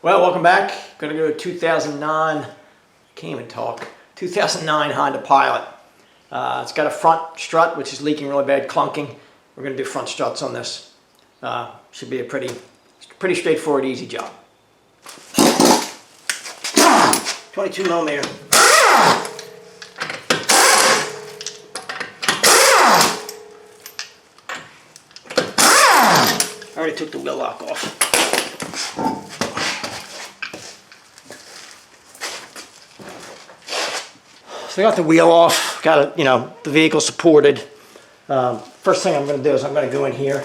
Well, welcome back. Gonna do a 2009, can't even talk, 2009 Honda Pilot. It's got a front strut, which is leaking really bad, clunking. We're gonna do front struts on this. Should be a pretty straightforward, easy job. 22 millimeter. I already took the wheel lock off. So I got the wheel off, got it, the vehicle supported. First thing I'm going to do is I'm going to go in here,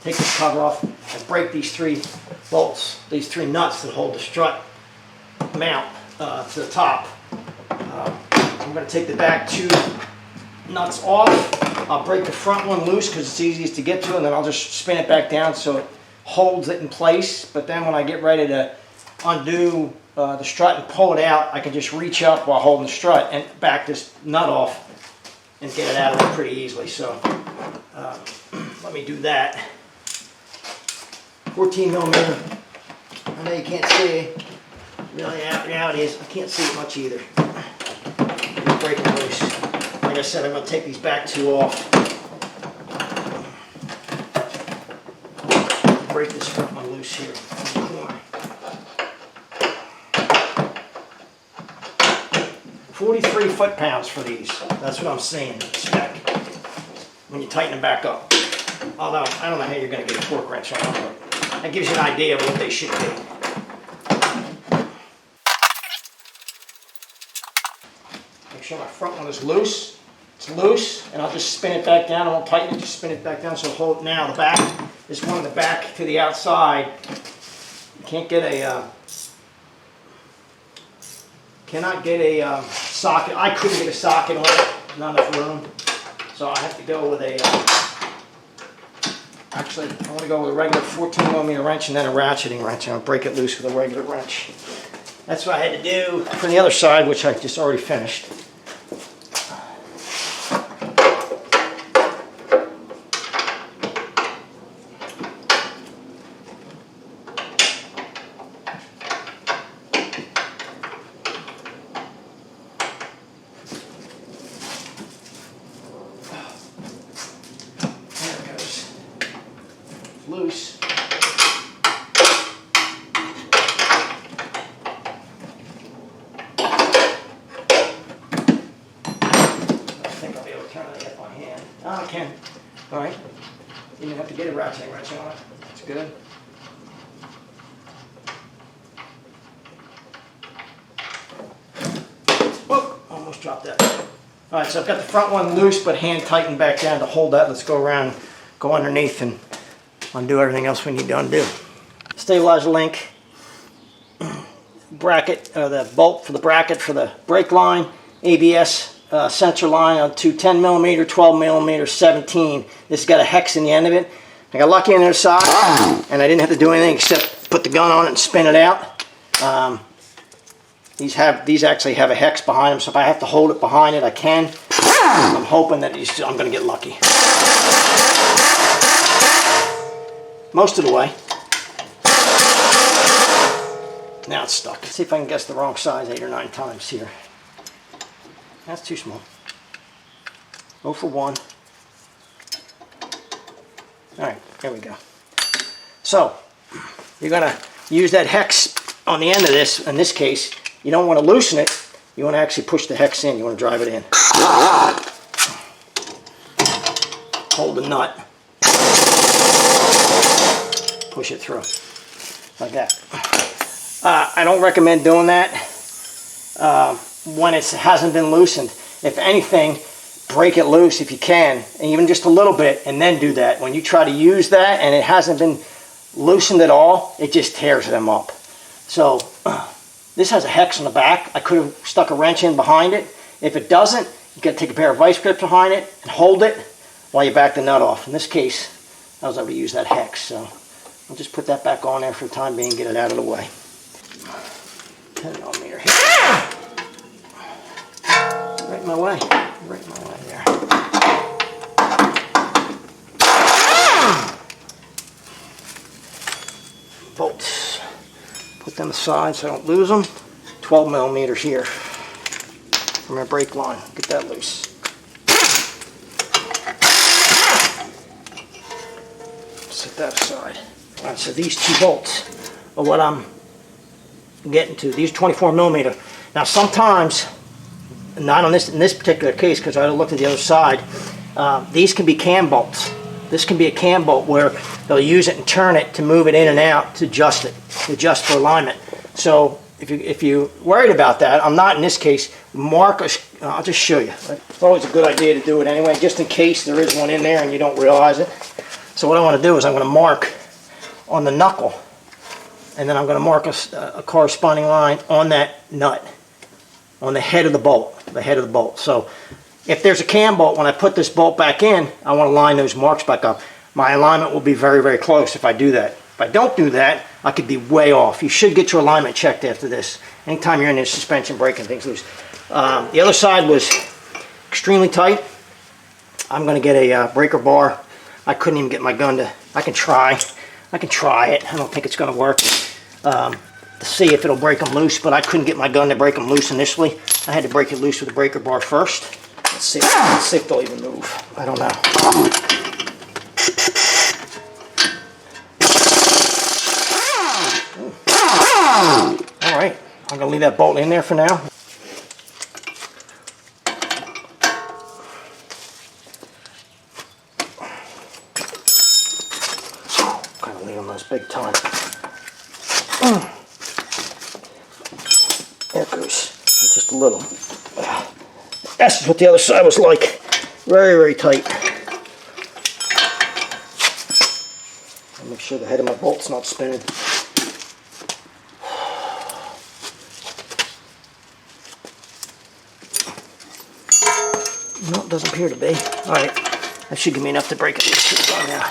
take this cover off, and break these three bolts, these three nuts that hold the strut mount to the top. I'm going to take the back two nuts off. I'll break the front one loose because it's easiest to get to, and then I'll just spin it back down so it holds it in place. But then when I get ready to undo the strut and pull it out, I can just reach up while holding the strut and back this nut off and get it out of there pretty easily. So let me do that. 14 millimeter. I know you can't see. Really, reality is I can't see it much either. Just break it loose. Like I said, I'm going to take these back two off. Break this front one loose here. 43 foot-pounds for these. That's what I'm seeing, spec, when you tighten them back up. Although, I don't know how you're going to get a torque wrench on them, but that gives you an idea of what they should be. Make sure my front one is loose. It's loose, and I'll just spin it back down. I won't tighten it, just spin it back down. So hold now. The back is one of the back to the outside. You can't get a... Cannot get a socket. I couldn't get a socket on it, not enough room. So I have to go with a, actually I want to go with a regular 14 millimeter wrench and then a ratcheting wrench, and I'll break it loose with a regular wrench. That's what I had to do for the other side, which I just already finished. Loose. I think I'll be able to turn it with my hand. Oh, I can. All right. You didn't have to get a ratcheting wrench on it. That's good. Whoa! Almost dropped that. All right, so I've got the front one loose, but hand tightened back down to hold that. Let's go around, go underneath, and undo everything else we need to undo. Stabilizer link, bracket, the bolt for the bracket for the brake line, ABS sensor line on two 10 millimeter, 12 millimeter, 17. This has got a hex in the end of it. I got lucky on the other side, and I didn't have to do anything except put the gun on it and spin it out. These actually have a hex behind them, so if I have to hold it behind it, I can. I'm hoping that I'm going to get lucky. Most of the way. Now it's stuck. Let's see if I can guess the wrong size 8 or 9 times here. That's too small. 0 for 1. Alright, there we go. So, you're going to use that hex on the end of this. In this case, you don't want to loosen it. You want to actually push the hex in. You want to drive it in. Hold the nut. Push it through, like that. I don't recommend doing that when it hasn't been loosened. If anything, break it loose if you can, and even just a little bit, and then do that. When you try to use that and it hasn't been loosened at all, it just tears them up. So this has a hex on the back. I could have stuck a wrench in behind it. If it doesn't, you got to take a pair of vice grips behind it and hold it while you back the nut off. In this case, I was able to use that hex. So I'll just put that back on there for the time being and get it out of the way. 10 millimeter here. Right in my way. Right in my way there. Bolts. Put them aside so I don't lose them. 12 millimeters here from our brake line. Get that loose. Set that aside. All right, so these 2 bolts are what I'm getting to. These 24 millimeter. Now sometimes, not on this in this particular case because I looked at the other side, these can be cam bolts. This can be a cam bolt where they'll use it and turn it to move it in and out to adjust it, to adjust for alignment. So if you're worried about that, I'm not in this case. Mark, I'll just show you. It's always a good idea to do it anyway, just in case there is one in there and you don't realize it. So what I want to do is I'm going to mark on the knuckle, and then I'm going to mark a corresponding line on that nut, on the head of the bolt, So if there's a cam bolt, when I put this bolt back in, I want to line those marks back up. My alignment will be very, very close if I do that. If I don't do that, I could be way off. You should get your alignment checked after this. Anytime you're in this suspension braking, things loose. The other side was extremely tight. I'm going to get a breaker bar. I couldn't even get my gun to, I can try it. I don't think it's going to work to see if it'll break them loose, but I couldn't get my gun to break them loose initially. I had to break it loose with a breaker bar first. Let's see if they'll even move. I don't know. All right, I'm going to leave that bolt in there for now. Kind of leave them those big time. There it goes. Just a little. That's what the other side was like. Very, very tight. I'll make sure the head of my bolt's not spinning. No, it doesn't appear to be. Alright, that should give me enough to break it loose now.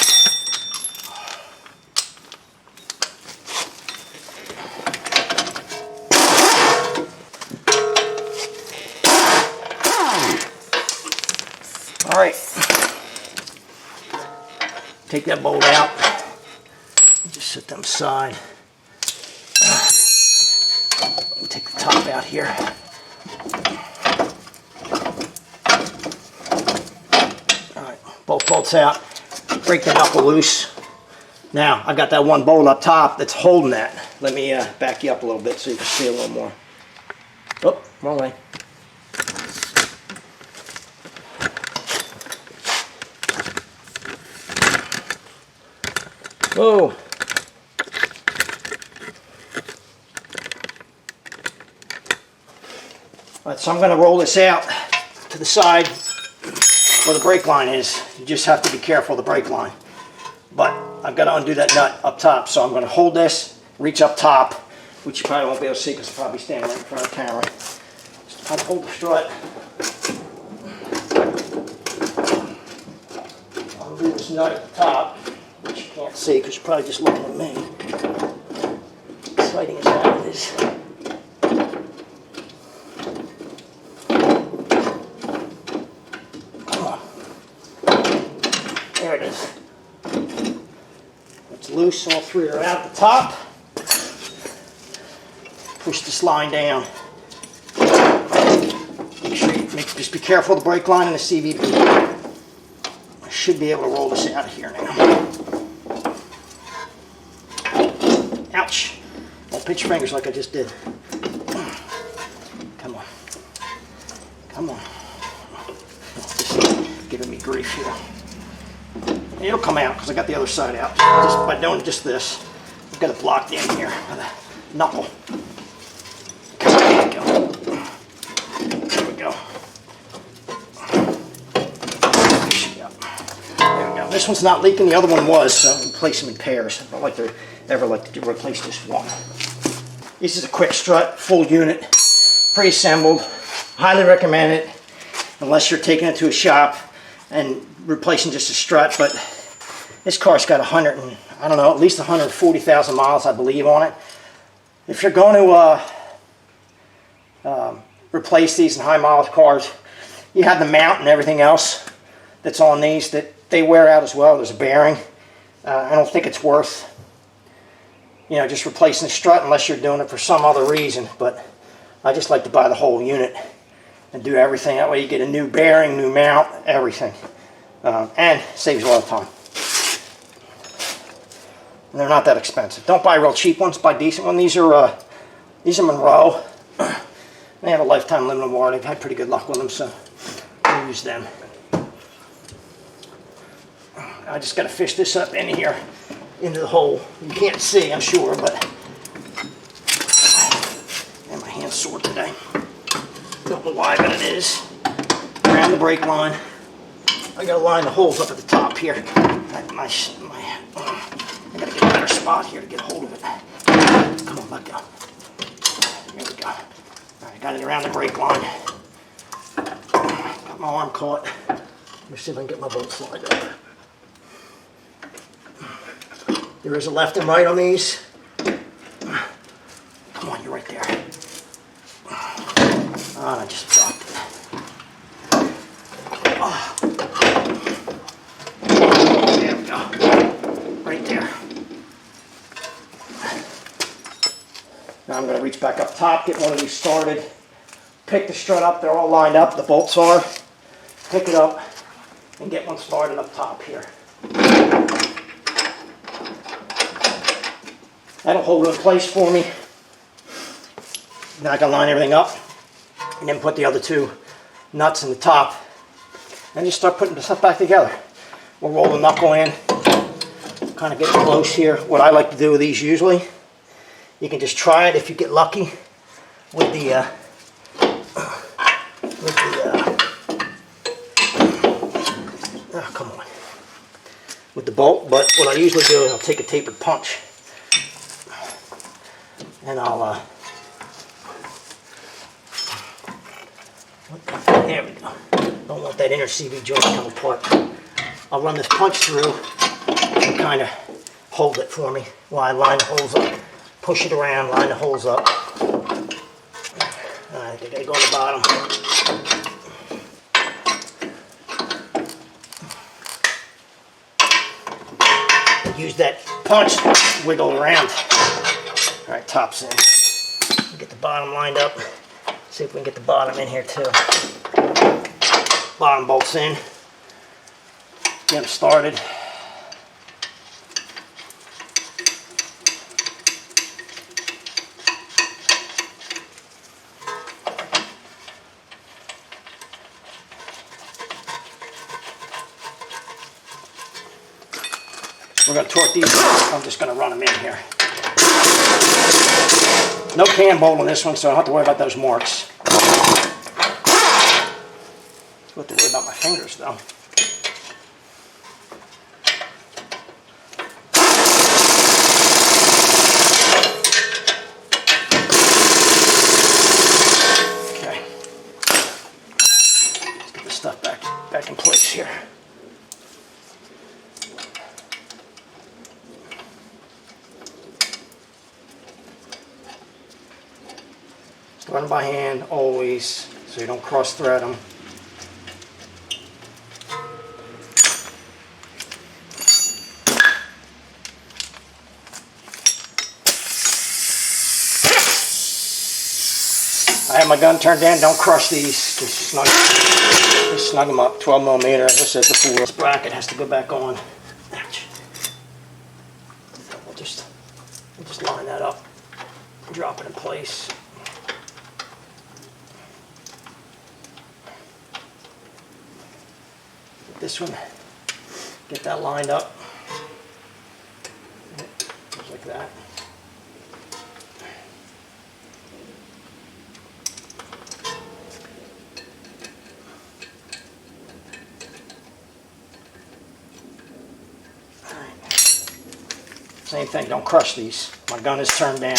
Alright, take that bolt out, just set them aside. Let me take the top out here. Alright, both bolts out, break the knuckle loose. Now, I've got that one bolt up top that's holding that. Let me back you up a little bit so you can see a little more. Oh, wrong way. Whoa. Alright, so I'm going to roll this out to the side where the brake line is. You just have to be careful of the brake line. But I've got to undo that nut up top, so I'm going to hold this, reach up top, which you probably won't be able to see because I'm probably standing right in front of the camera. Just try to hold the strut. I'll undo this nut at the top, which you can't see because you're probably just looking at me. Exciting as that is. Come on. There it is. It's loose, all three are out the top. Push this line down. Make sure you just be careful of the brake line and the CVP. I should be able to roll this out of here now. Ouch. Don't pinch your fingers like I just did. Come on. Come on. Just giving me grief here. It'll come out because I got the other side out. Just by doing just this, I've got it blocked in here with a knuckle. There we go. There we go. There we go. This one's not leaking. The other one was, so I'm replace them in pairs. I don't like to ever like to replace just one. This is a quick strut, full unit, pre-assembled. Highly recommend it unless you're taking it to a shop and replacing just a strut, but this car's got at least 140,000 miles, I believe, on it. If you're going to replace these in high mileage cars, you have the mount and everything else that's on these that they wear out as well. There's a bearing. I don't think it's worth you know, just replacing the strut unless you're doing it for some other reason. But I just like to buy the whole unit and do everything. That way you get a new bearing, new mount, everything. And saves a lot of time. And they're not that expensive. Don't buy real cheap ones, buy decent ones. These are Monroe. They have a lifetime limited warranty. I've had pretty good luck with them, so I use them. I just got to fish this up in here, into the hole. You can't see, I'm sure, but and my hand's sore today. Don't know why, but it is. Around the brake line. I got to line the holes up at the top here. I got to get a better spot here to get a hold of it. Come on, let go. There we go. All right, got it around the brake line. Got my arm caught. Let me see if I can get my boat slide up. There is a left and right on these. Come on, you're right there. Oh, I just dropped it. Oh. There we go. Right there. Now I'm going to reach back up top, get one of these started, pick the strut up, they're all lined up, the bolts are, pick it up, and get one started up top here. That'll hold it in place for me. Now I can line everything up, and then put the other two nuts in the top, and just start putting the stuff back together. We'll roll the knuckle in, kind of get close here. What I like to do with these usually, you can just try it if you get lucky with the oh, come on, with the bolt. But what I usually do is I'll take a tapered punch and I'll there we go. Don't want that inner CV joint to come apart. I'll run this punch through and kind of hold it for me while I line the holes up. Push it around, line the holes up. Alright, they gotta go on the bottom. Use that punch to wiggle around. Alright, top's in. Get the bottom lined up. See if we can get the bottom in here too. Bottom bolts in. Get them started. We're going to torque these. I'm just going to run them in here. No cam bolt on this one, so I don't have to worry about those marks. I have to worry about my fingers, though. Okay. Let's get this stuff back in place here. Run by hand always, so you don't cross thread them. I have my gun turned down. Don't crush these. Just snug them up. 12 millimeter, as I said before. This bracket has to go back on. Ouch. We'll just line that up. Drop it in place. This one, get that lined up, just like that. All right. Same thing, don't crush these. My gun is turned down.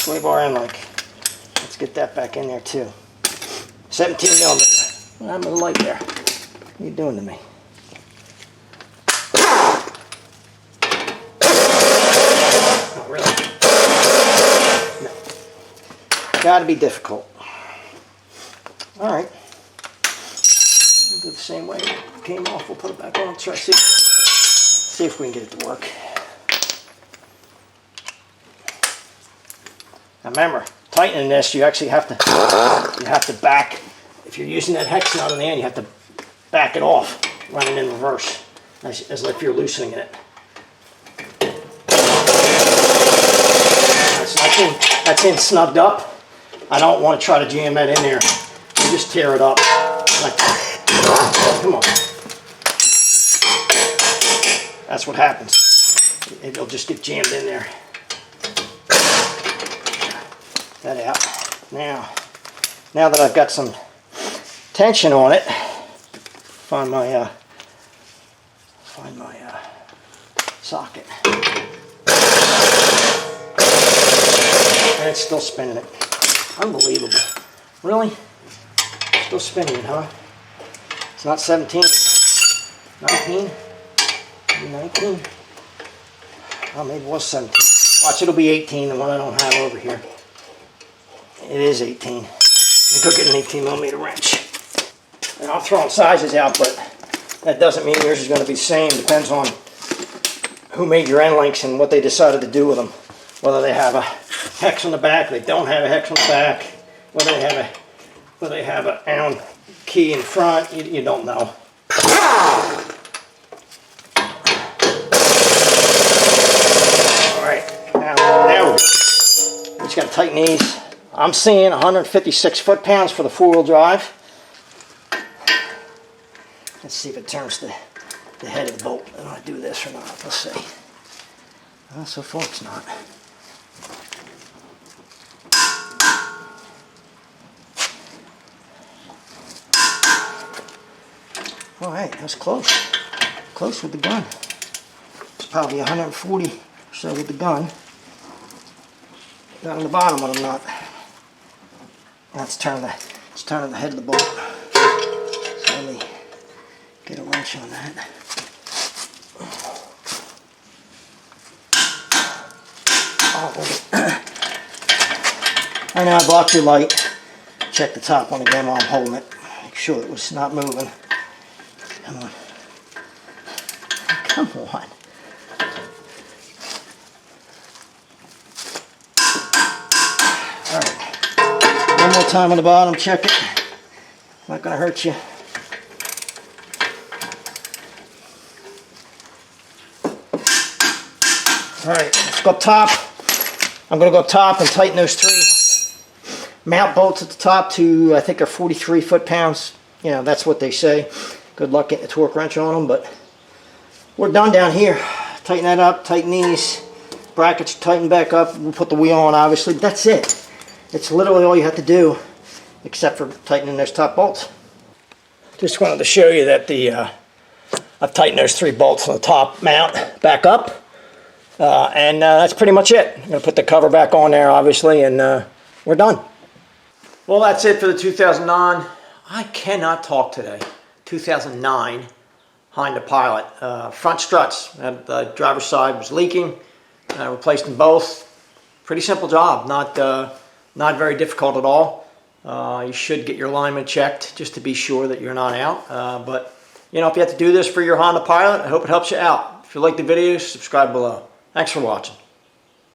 Sway bar in, like, let's get that back in there too. 17 millimeter. Well, I'm a light there. What are you doing to me? Oh, really? No. Gotta be difficult. All right. We'll do it the same way it came off. We'll put it back on. Try to see if we can get it to work. Now remember, tightening this, you actually have to back. If you're using that hex nut on the end, you have to back it off, running in reverse, as if you're loosening it. That's in snugged up. I don't want to try to jam that in there. You just tear it up. Like that. Come on. That's what happens. It'll just get jammed in there. That out. Now that I've got some tension on it, find my socket. And it's still spinning it. Unbelievable. Really? Still spinning it, huh? It's not 17. 19? Maybe 19? Oh, maybe it was 17. Watch, it'll be 18, the one I don't have over here. It is 18. Let me go get an 18 millimeter wrench. And I'm throwing sizes out, but that doesn't mean yours is going to be the same. Depends on who made your end links and what they decided to do with them. Whether they have a hex on the back, they don't have a hex on the back, whether they have an Allen key in front, you don't know. Alright, now we just got to tighten these. I'm seeing 156 foot-pounds for the four-wheel drive. Let's see if it turns the head of the bolt. I don't want to do this or not. Let's see. Well, so far it's not. All right, that's close. Close with the gun. It's probably 140 or so with the gun. Not on the bottom, but I'm not. That's turning the head of the bolt. So let me get a wrench on that. Oh, I know I blocked your light. Check the top one again while I'm holding it. Make sure it was not moving. Come on. Come on. Alright. One more time on the bottom, check it. Not going to hurt you. Alright, let's go up top. I'm going to go up top and tighten those three mount bolts at the top to, I think, are 43 foot-pounds. You know, that's what they say. Good luck getting a torque wrench on them, but we're done down here. Tighten that up, tighten these brackets, tighten back up. We'll put the wheel on, obviously. That's it. It's literally all you have to do, except for tightening those top bolts. Just wanted to show you that I've tightened those three bolts on the top mount back up. And that's pretty much it. I'm going to put the cover back on there, obviously, and we're done. Well, that's it for the 2009. I cannot talk today. 2009 Honda Pilot. Front struts. The driver's side was leaking. I replaced them both. Pretty simple job. Not very difficult at all. You should get your alignment checked just to be sure that you're not out. But, you know, if you have to do this for your Honda Pilot, I hope it helps you out. If you like the video, subscribe below. Thanks for watching.